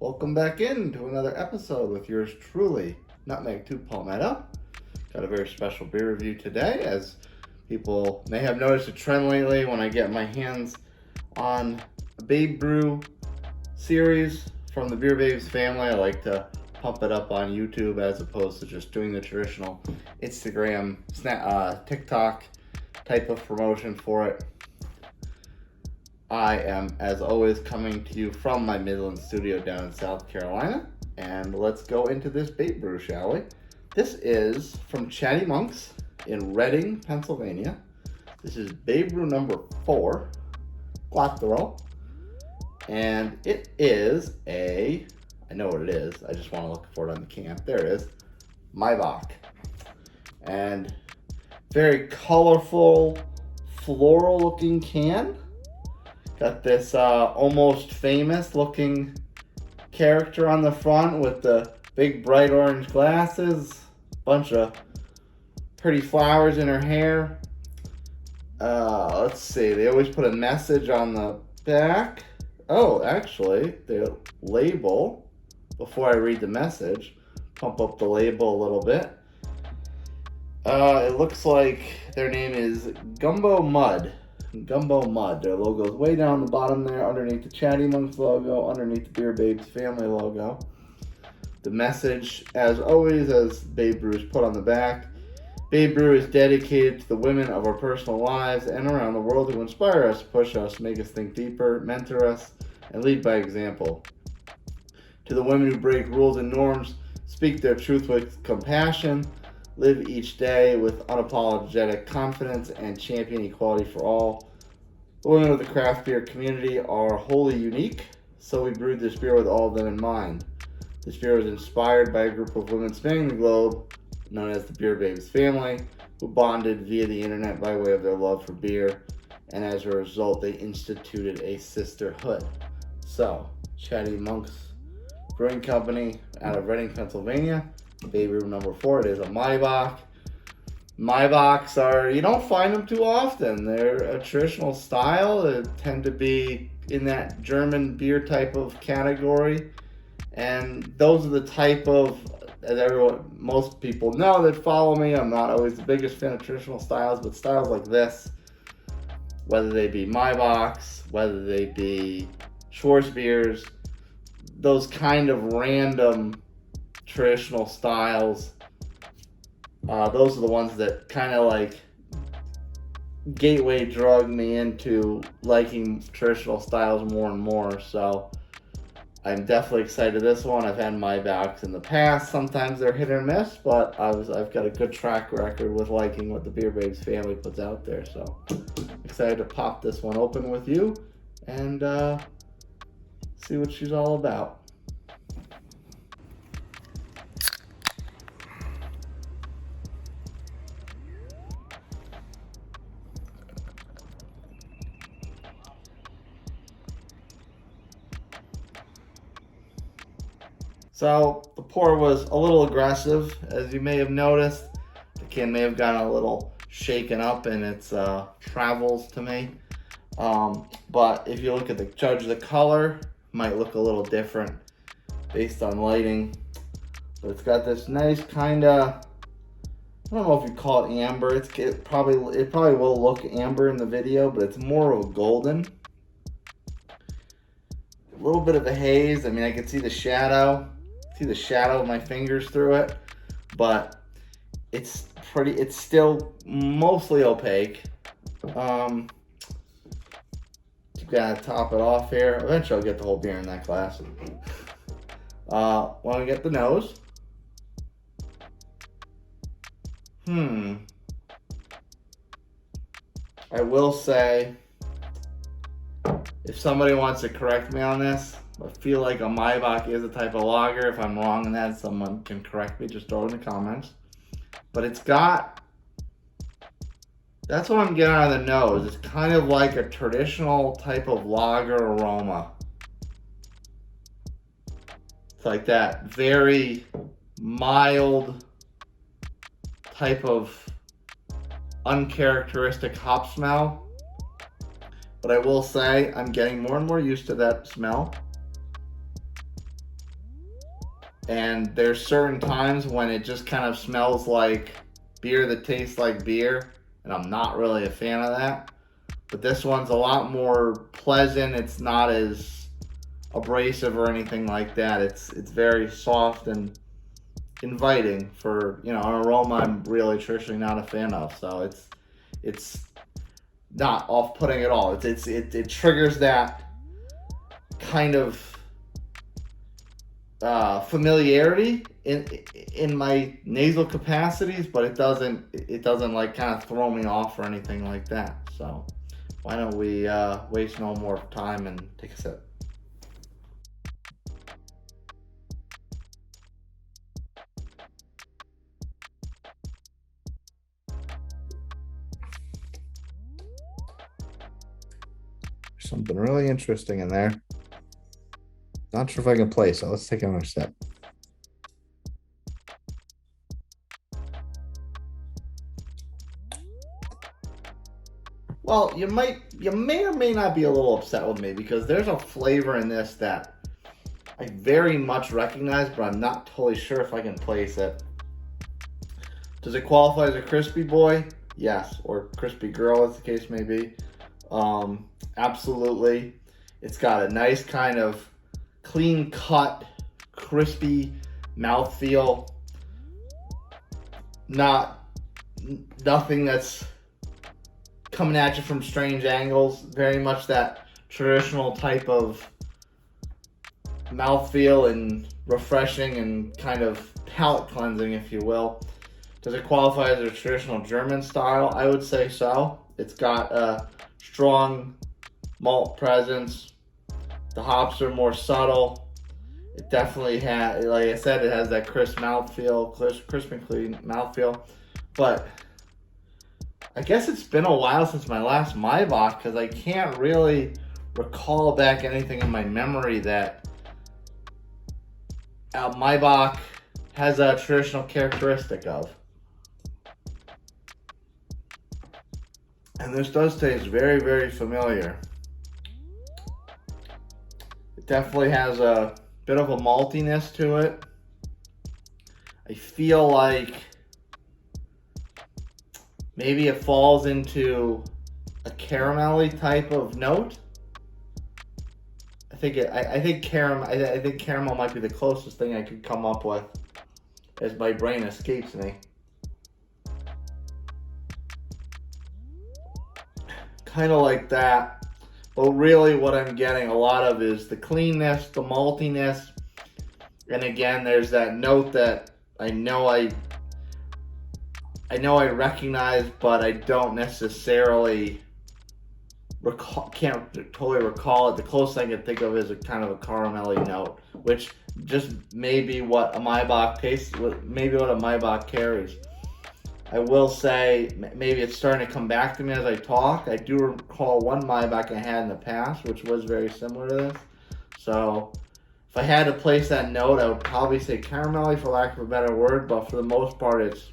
Welcome back in to another episode with yours truly, Nutmeg 2 Palmetto. Got a very special beer review today, as people may have noticed a trend lately when I get my hands on a Babe Brew series from the Beer Babes family. I like to pump it up on YouTube as opposed to just doing the traditional Instagram, TikTok type of promotion for it. I am, as always, coming to you from my Midland studio down in South Carolina, and let's go into this Babe Brew, shall we? This is from Chatty in Reading, Pennsylvania. This is Babe Brew number 4, Quattro, and it is I know what it is, I just want to look for it on the can. There it is, Maibock. And very colorful, floral looking can. Got this almost famous looking character on the front with the big bright orange glasses, bunch of pretty flowers in her hair. Let's see, they always put a message on the back. Oh, actually, the label, before I read the message, pump up the label a little bit. It looks like their name is Gumbo Mud. Their logo is way down the bottom there, underneath the Chatty Monks logo, underneath the Beer Babes family logo. The message, as always, as Babe Brew is put on the back. Babe Brew is dedicated to the women of our personal lives and around the world who inspire us, push us, make us think deeper, mentor us, and lead by example. To the women who break rules and norms, speak their truth with compassion, live each day with unapologetic confidence, and champion equality for all. The women of the craft beer community are wholly unique, so we brewed this beer with all of them in mind. This beer was inspired by a group of women spanning the globe, known as the Beer Babes family, who bonded via the internet by way of their love for beer, and as a result, they instituted a sisterhood. So, Chatty Monks Brewing Company out of Reading, Pennsylvania. Babe Brew number 4, it is a Maibock. Maibocks are, you don't find them too often. They're a traditional style. They tend to be in that German beer type of category. And those are the type of, as most people know that follow me, I'm not always the biggest fan of traditional styles, but styles like this, whether they be Maibocks, whether they be Schwarzbiers, those kind of random traditional styles, those are the ones that kind of like gateway drug me into liking traditional styles more and more. So I'm definitely excited this one. I've had Maibocks in the past. Sometimes they're hit or miss, but I've got a good track record with liking what the Beer Babes family puts out there. So excited to pop this one open with you and see what she's all about. So the pour was a little aggressive, as you may have noticed. The can may have gotten a little shaken up in its travels to me. But if you look at the color might look a little different based on lighting. But it's got this nice kind of, I don't know if you call it amber. It probably will look amber in the video, but it's more of a golden. A little bit of a haze. I mean, I can see the shadow. Of my fingers through it, but it's still mostly opaque. You gotta top it off here. Eventually I'll get the whole beer in that glass. When we get the nose, I will say, if somebody wants to correct me on this, I feel like a Maibock is a type of lager. If I'm wrong in that, someone can correct me. Just throw it in the comments. But that's what I'm getting out of the nose. It's kind of like a traditional type of lager aroma. It's like that very mild type of uncharacteristic hop smell. But I will say I'm getting more and more used to that smell. And there's certain times when it just kind of smells like beer that tastes like beer, and I'm not really a fan of that. But this one's a lot more pleasant. It's not as abrasive or anything like that. It's very soft and inviting for, an aroma I'm really traditionally not a fan of. So it's not off-putting at all. It triggers that kind of familiarity in my nasal capacities, but it doesn't like kind of throw me off or anything like that. So why don't we waste no more time and take a sip. There's something really interesting in there. Not sure if I can play, so let's take another sip. Well, you may or may not be a little upset with me because there's a flavor in this that I very much recognize, but I'm not totally sure if I can place it. Does it qualify as a crispy boy? Yes, or crispy girl, as the case may be. Absolutely. It's got a nice kind of clean cut, crispy mouthfeel. Nothing that's coming at you from strange angles. Very much that traditional type of mouthfeel and refreshing and kind of palate cleansing, if you will. Does it qualify as a traditional German style? I would say so. It's got a strong malt presence. The hops are more subtle. It definitely has, like I said, it has that crisp mouthfeel, crisp and clean mouthfeel. But I guess it's been a while since my last Maibock because I can't really recall back anything in my memory that Maibock has a traditional characteristic of. And this does taste very, very familiar. It definitely has a bit of a maltiness to it. I feel like maybe it falls into a caramelly type of note. I think caramel might be the closest thing I could come up with as my brain escapes me. Kind of like that, but really what I'm getting a lot of is the cleanness, the maltiness, and again there's that note that I know I recognize, but I don't necessarily can't totally recall it. The closest I can think of is a kind of a caramelly note, which just may be what a Maibock tastes, maybe what a Maibock carries. I will say, maybe it's starting to come back to me as I talk. I do recall one Maibock I had in the past, which was very similar to this. So, if I had to place that note, I would probably say caramelly, for lack of a better word. But for the most part, it's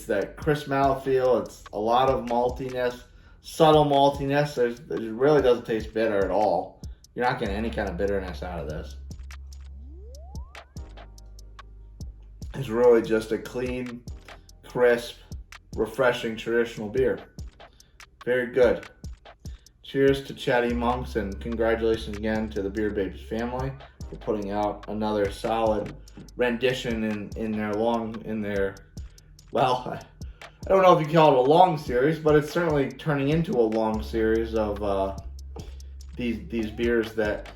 that crisp mouthfeel. It's a lot of maltiness, subtle maltiness. It really doesn't taste bitter at all. You're not getting any kind of bitterness out of this. It's really just a clean, crisp, refreshing traditional beer. Very good. Cheers to Chatty Monks, and congratulations again to the Beer Babes family for putting out another solid rendition in their well, I don't know if you call it a long series, but it's certainly turning into a long series of these beers that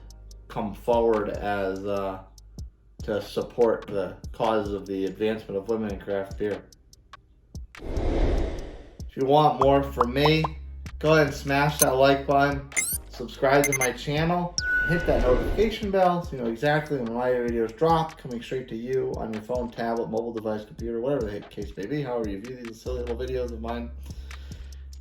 come forward as to support the cause of the advancement of women in craft beer. If you want more from me, go ahead and smash that like button, subscribe to my channel, hit that notification bell so you know exactly when my videos drop, coming straight to you on your phone, tablet, mobile device, computer, whatever the case may be, however you view these silly little videos of mine.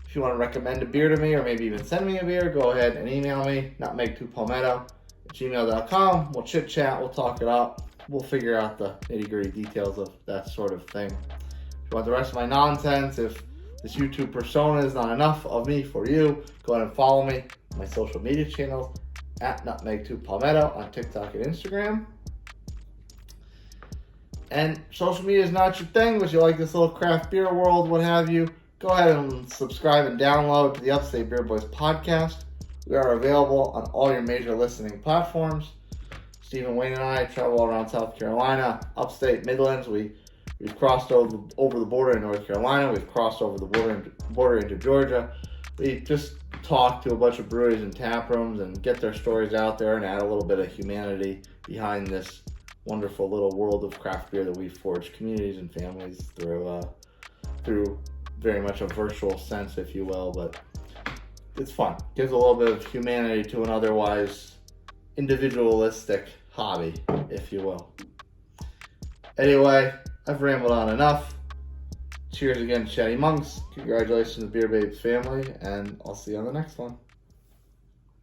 If you want to recommend a beer to me or maybe even send me a beer, go ahead and email me, nutmeg2palmetto@gmail.com. We'll chit chat, we'll talk it up, we'll figure out the nitty-gritty details of that sort of thing. If you want the rest of my nonsense, if this YouTube persona is not enough of me for you, go ahead and follow me on my social media channels at nutmeg2palmetto on TikTok and Instagram. And social media is not your thing, but you like this little craft beer world, what have you, go ahead and subscribe and download to the Upstate Beer Boys podcast. We are available on all your major listening platforms. Stephen, Wayne, and I travel around South Carolina, upstate, Midlands. We've crossed over the border in North Carolina. We've crossed over the border into Georgia. We just talk to a bunch of breweries and tap rooms and get their stories out there and add a little bit of humanity behind this wonderful little world of craft beer that we've forged communities and families through very much a virtual sense, if you will, but it's fun. Gives a little bit of humanity to an otherwise individualistic hobby, if you will. Anyway, I've rambled on enough. Cheers again, Chatty Monks. Congratulations to Beer Babes family, and I'll see you on the next one.